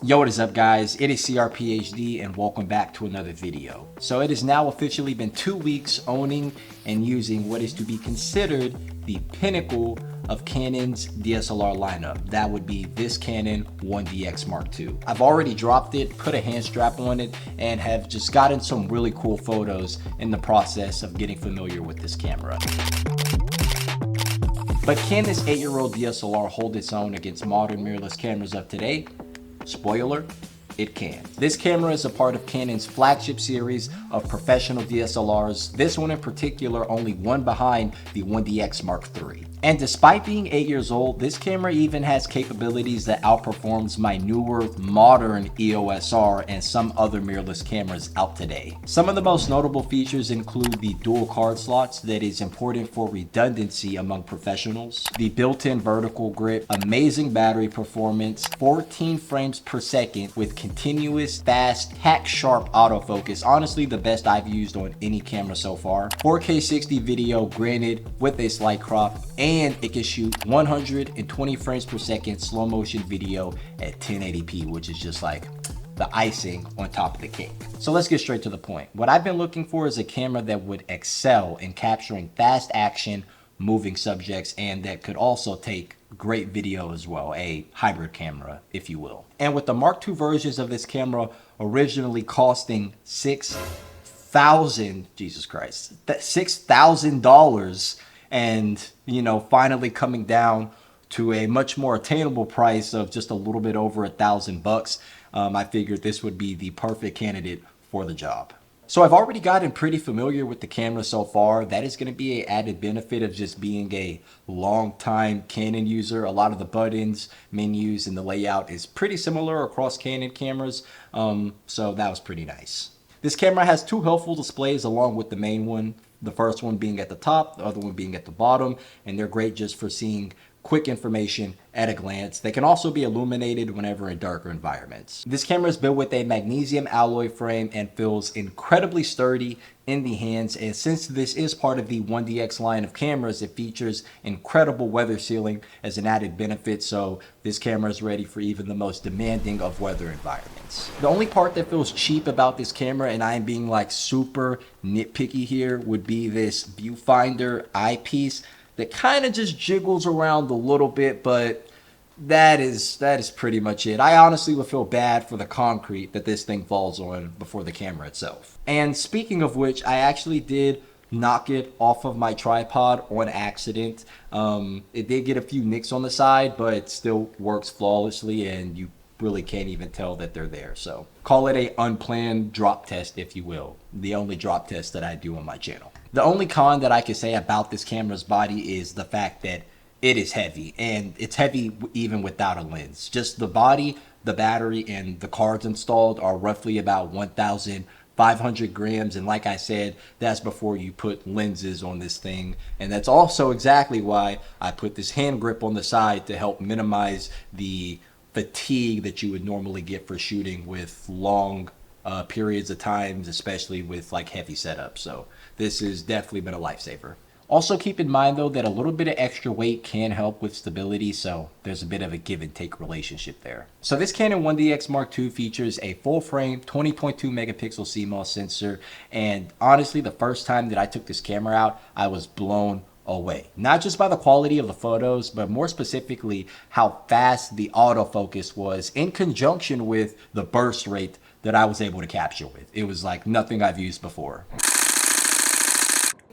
Yo, what is up guys? It is CRPHD and welcome back to another video. So it has now officially been 2 weeks owning and using what is to be considered the pinnacle of Canon's DSLR lineup. That would be this Canon 1DX Mark II. I've already dropped it, put a hand strap on it, and have just gotten some really cool photos in the process of getting familiar with this camera. But can this 8-year-old DSLR hold its own against modern mirrorless cameras of today? Spoiler, it can. This camera is a part of Canon's flagship series of professional DSLRs, this one in particular only one behind the 1DX Mark III. And despite being 8 years old, this camera even has capabilities that outperforms my newer, modern EOS R and some other mirrorless cameras out today. Some of the most notable features include the dual card slots that is important for redundancy among professionals, the built-in vertical grip, amazing battery performance, 14 frames per second with continuous, fast, hack-sharp autofocus, honestly the best I've used on any camera so far, 4K 60 video granted with a slight crop, and it can shoot 120 frames per second slow motion video at 1080p, which is just like the icing on top of the cake. So let's get straight to the point. What I've been looking for is a camera that would excel in capturing fast action, moving subjects, and that could also take great video as well, a hybrid camera, if you will. And with the Mark II versions of this camera originally costing $6,000, and finally coming down to a much more attainable price of just a little bit over $1,000, I figured this would be the perfect candidate for the job. So I've already gotten pretty familiar with the camera so far. That is going to be an added benefit of just being a long-time Canon user. A lot of the buttons, menus, and the layout is pretty similar across Canon cameras, so that was pretty nice. This camera has two helpful displays along with the main one. The first one being at the top, the other one being at the bottom, and they're great just for seeing quick information at a glance. They can also be illuminated whenever in darker environments. This camera is built with a magnesium alloy frame and feels incredibly sturdy in the hands, and since this is part of the 1DX line of cameras, it features incredible weather sealing as an added benefit, so this camera is ready for even the most demanding of weather environments. The only part that feels cheap about this camera, and I am being like super nitpicky here, would be this viewfinder eyepiece that kind of just jiggles around a little bit, but that is pretty much it. I honestly would feel bad for the concrete that this thing falls on before the camera itself. And speaking of which, I actually did knock it off of my tripod on accident. It did get a few nicks on the side, but it still works flawlessly, and you really can't even tell that they're there. So call it a unplanned drop test, if you will. The only drop test that I do on my channel. The only con that I can say about this camera's body is the fact that it is heavy, and it's heavy even without a lens. Just the body, the battery, and the cards installed are roughly about 1,500 grams, and like I said, that's before you put lenses on this thing. And that's also exactly why I put this hand grip on the side to help minimize the fatigue that you would normally get for shooting with long periods of times, especially with like heavy setups. So this has definitely been a lifesaver. Also keep in mind though that a little bit of extra weight can help with stability, so there's a bit of a give and take relationship there. So this Canon 1DX Mark II features a full frame 20.2 megapixel CMOS sensor, and honestly the first time that I took this camera out, I was blown away. Not just by the quality of the photos, but more specifically how fast the autofocus was in conjunction with the burst rate that I was able to capture with. It was like nothing I've used before.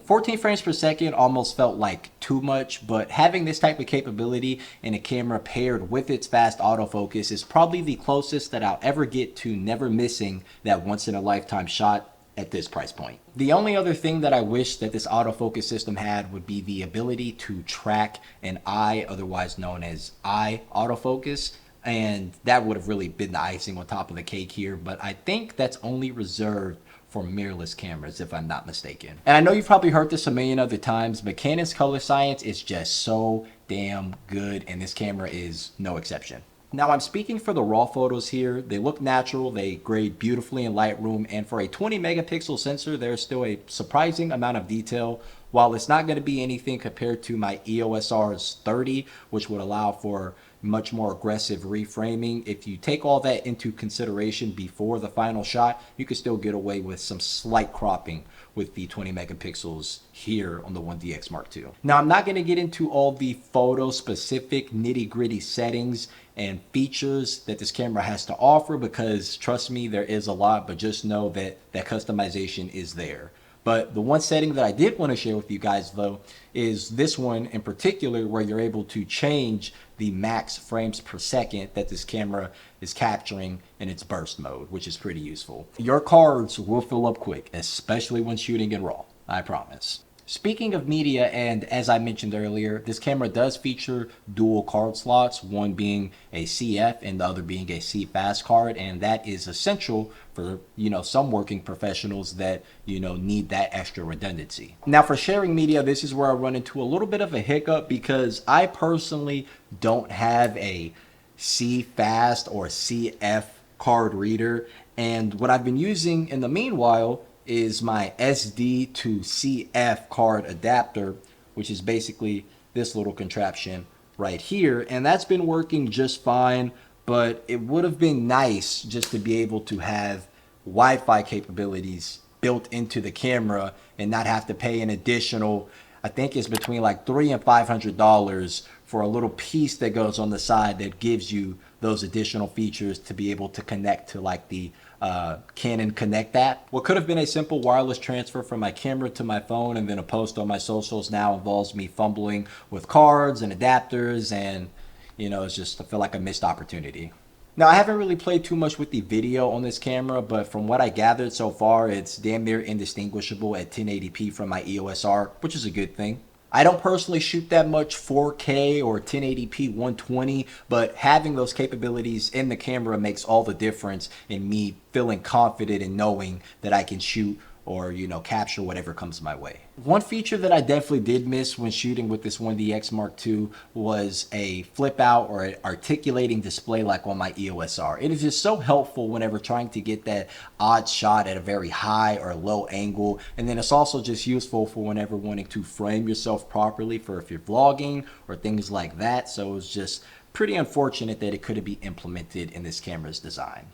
14 frames per second almost felt like too much, but having this type of capability in a camera paired with its fast autofocus is probably the closest that I'll ever get to never missing that once in a lifetime shot at this price point. The only other thing that I wish that this autofocus system had would be the ability to track an eye, otherwise known as eye autofocus, and that would have really been the icing on top of the cake here, but I think that's only reserved for mirrorless cameras, if I'm not mistaken. And I know you've probably heard this a million other times, but Canon's color science is just so damn good, and this camera is no exception. Now I'm speaking for the raw photos here. They look natural, they grade beautifully in Lightroom, and for a 20 megapixel sensor, there's still a surprising amount of detail. While it's not going to be anything compared to my EOS R's 30, which would allow for much more aggressive reframing. If you take all that into consideration before the final shot, you can still get away with some slight cropping with the 20 megapixels here on the 1DX Mark II. Now, I'm not going to get into all the photo specific nitty gritty settings and features that this camera has to offer, because trust me, there is a lot, but just know that that customization is there. But the one setting that I did want to share with you guys though is this one in particular, where you're able to change the max frames per second that this camera is capturing in its burst mode, which is pretty useful. Your cards will fill up quick, especially when shooting in RAW, I promise. Speaking of media, and as I mentioned earlier, this camera does feature dual card slots, one being a CF and the other being a CFast card, and that is essential for, some working professionals that, need that extra redundancy. Now for sharing media, this is where I run into a little bit of a hiccup, because I personally don't have a CFast or CF card reader, and what I've been using in the meanwhile is my SD to CF card adapter, which is basically this little contraption right here, and that's been working just fine. But it would have been nice just to be able to have Wi-Fi capabilities built into the camera and not have to pay an additional, I think it's between like $300 and $500 for a little piece that goes on the side that gives you those additional features to be able to connect to like the Canon Connect app. What could have been a simple wireless transfer from my camera to my phone and then a post on my socials now involves me fumbling with cards and adapters, and it's just, I feel like a missed opportunity. Now, I haven't really played too much with the video on this camera, but from what I gathered so far, it's damn near indistinguishable at 1080p from my EOS R, which is a good thing. I don't personally shoot that much 4K or 1080p 120, but having those capabilities in the camera makes all the difference in me feeling confident in knowing that I can shoot or capture whatever comes my way. One feature that I definitely did miss when shooting with this 1DX Mark II was a flip out or an articulating display like on my EOS R. It is just so helpful whenever trying to get that odd shot at a very high or low angle, and then it's also just useful for whenever wanting to frame yourself properly for if you're vlogging or things like that. So it's just pretty unfortunate that it couldn't be implemented in this camera's design.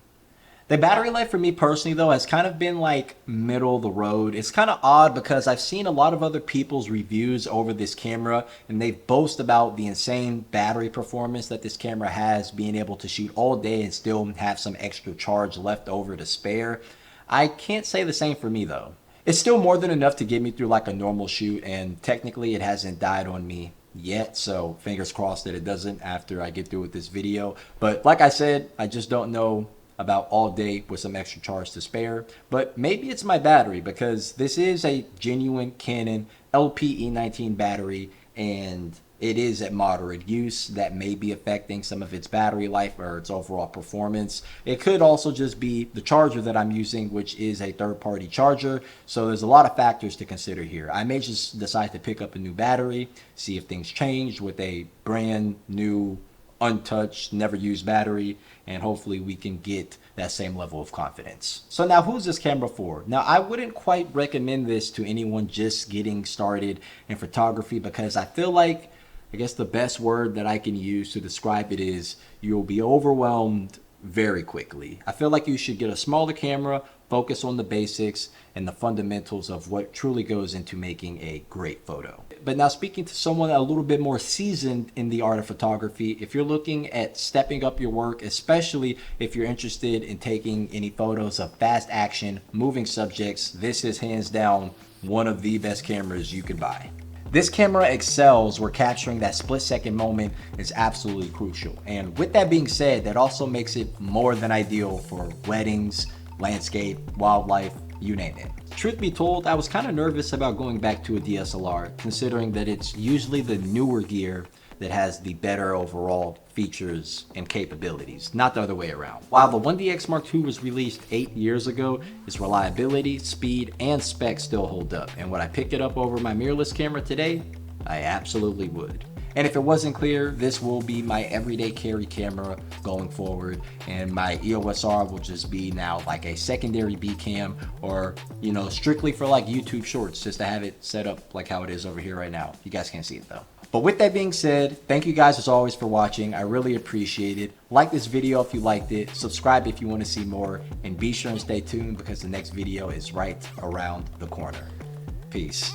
The battery life for me personally though has kind of been like middle of the road. It's kind of odd because I've seen a lot of other people's reviews over this camera and they boast about the insane battery performance that this camera has, being able to shoot all day and still have some extra charge left over to spare. I can't say the same for me though. It's still more than enough to get me through like a normal shoot, and technically it hasn't died on me yet, so fingers crossed that it doesn't after I get through with this video. But like I said, I just don't know about all day with some extra charge to spare, but maybe it's my battery, because this is a genuine Canon LPE19 battery and it is at moderate use. That may be affecting some of its battery life or its overall performance. It could also just be the charger that I'm using, which is a third-party charger, so there's a lot of factors to consider here. I may just decide to pick up a new battery, see if things change with a brand new untouched, never used battery, and hopefully we can get that same level of confidence. So now, who's this camera for? Now, I wouldn't quite recommend this to anyone just getting started in photography, because I feel like, I guess the best word that I can use to describe it is you'll be overwhelmed very quickly. I feel like you should get a smaller camera, focus on the basics and the fundamentals of what truly goes into making a great photo. But now, speaking to someone a little bit more seasoned in the art of photography, if you're looking at stepping up your work, especially if you're interested in taking any photos of fast action, moving subjects, this is hands down one of the best cameras you could buy. This camera excels where capturing that split-second moment is absolutely crucial. And with that being said, that also makes it more than ideal for weddings, landscape, wildlife, you name it. Truth be told, I was kind of nervous about going back to a DSLR, considering that it's usually the newer gear that has the better overall features and capabilities, not the other way around. While the 1DX Mark II was released 8 years ago, its reliability, speed, and specs still hold up. And would I pick it up over my mirrorless camera today? I absolutely would. And if it wasn't clear, this will be my everyday carry camera going forward, and my EOS R will just be now like a secondary B cam, or strictly for like YouTube shorts, just to have it set up like how it is over here right now. You guys can't see it though. But with that being said, thank you guys as always for watching. I really appreciate it. Like this video if you liked it, subscribe if you want to see more, and be sure and stay tuned because the next video is right around the corner. Peace.